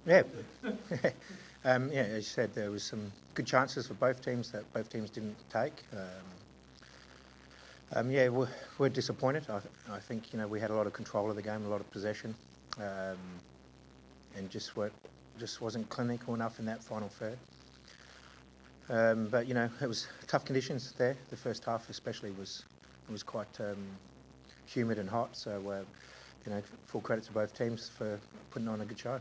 Yeah. Yeah, as you said, there was some good chances for both teams that both teams didn't take. Yeah, we're disappointed. I think we had a lot of control of the game, a lot of possession, and just wasn't clinical enough in that final third. But it was tough conditions there. The first half, especially, was quite humid and hot. So full credit to both teams for putting on a good show.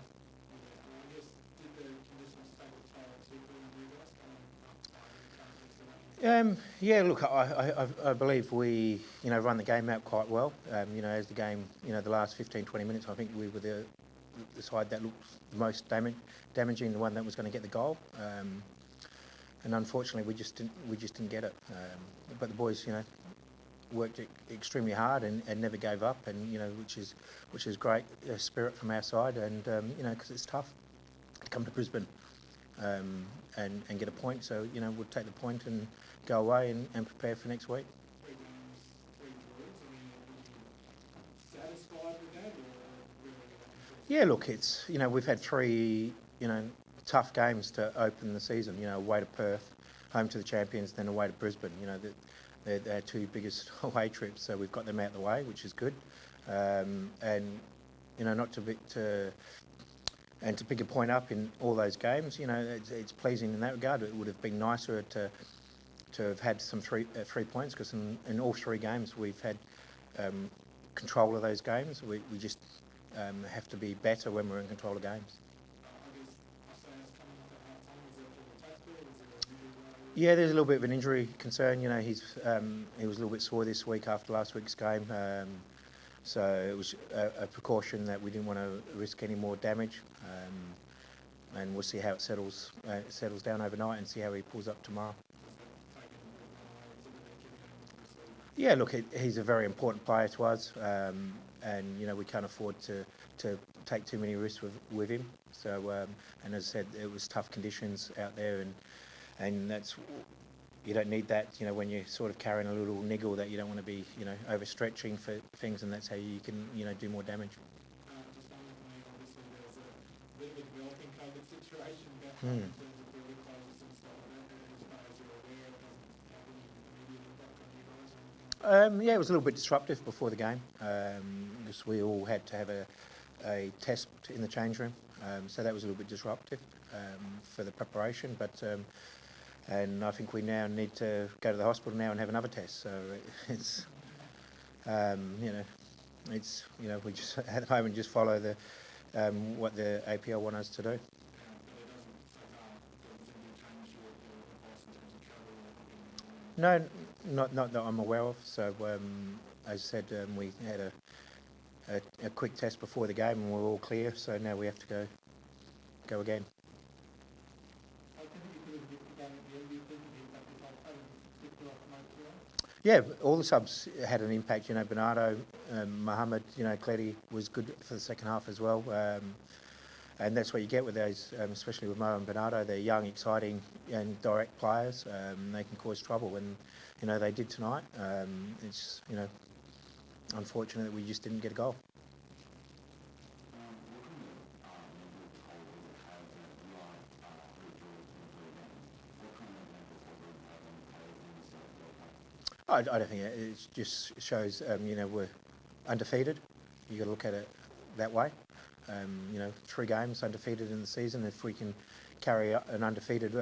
Yeah, look, I believe we, run the game out quite well. As the game, the last 15, 20 minutes, I think we were the side that looked the most damaging, the one that was going to get the goal. And unfortunately, we just didn't get it. But the boys, worked extremely hard and never gave up, and which is great spirit from our side. And because it's tough to come to Brisbane and get a point, so we'll take the point and go away and prepare for next week. Yeah, look, it's we've had three tough games to open the season. Away to Perth, home to the champions, then away to Brisbane. They're our two biggest away trips, so we've got them out of the way, which is good. And not to pick a point up in all those games, it's pleasing in that regard. It would have been nicer to have had some 3 points, because in all 3 games we've had control of those games. We just have to be better when we're in control of games. Yeah, there's a little bit of an injury concern. He was a little bit sore this week after last week's game. So it was a precaution that we didn't want to risk any more damage. And we'll see how it settles down overnight and see how he pulls up tomorrow. Yeah, look, he's a very important player to us, and we can't afford to take too many risks with him. So, and as I said, it was tough conditions out there, and that's, you don't need that, when you're sort of carrying a little niggle, that you don't want to be, overstretching for things, and that's how you can, do more damage. Yeah, it was a little bit disruptive before the game, because we all had to have a test in the change room, so that was a little bit disruptive for the preparation. But and I think we now need to go to the hospital now and have another test. So it's we just at the moment just follow the what the APL want us to do. No, not that I'm aware of. So, as I said, we had a quick test before the game, and we're all clear. So now we have to go again. Yeah, all the subs had an impact. Bernardo, Mohammed, Cletty was good for the second half as well. And that's what you get with those, especially with Mo and Bernardo. They're young, exciting, and direct players. They can cause trouble, and they did tonight. It's unfortunate that we just didn't get a goal. I don't think it just shows. We're undefeated. You got to look at it that way. 3 games undefeated in the season. If we can carry an undefeated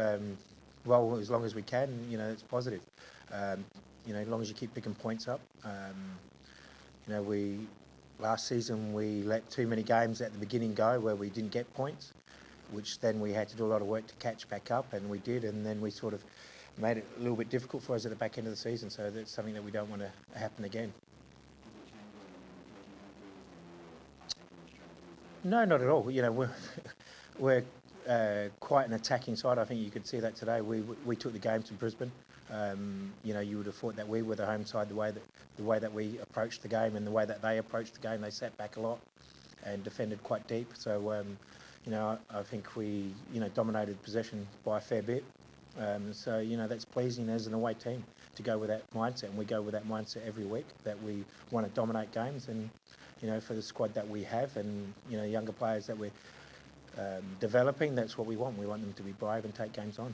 role as long as we can, it's positive. As long as you keep picking points up. Last season we let too many games at the beginning go where we didn't get points, which then we had to do a lot of work to catch back up, and we did, and then we sort of made it a little bit difficult for us at the back end of the season. So that's something that we don't want to happen again. No, not at all. We're quite an attacking side. I think you could see that today. We took the game to Brisbane. You would have thought that we were the home side. The way that we approached the game and the way that they approached the game, they sat back a lot and defended quite deep. So I think we dominated possession by a fair bit. So that's pleasing as an away team to go with that mindset, and we go with that mindset every week, that we want to dominate games. And for the squad that we have, and younger players that we're developing, that's what we want. We want them to be brave and take games on.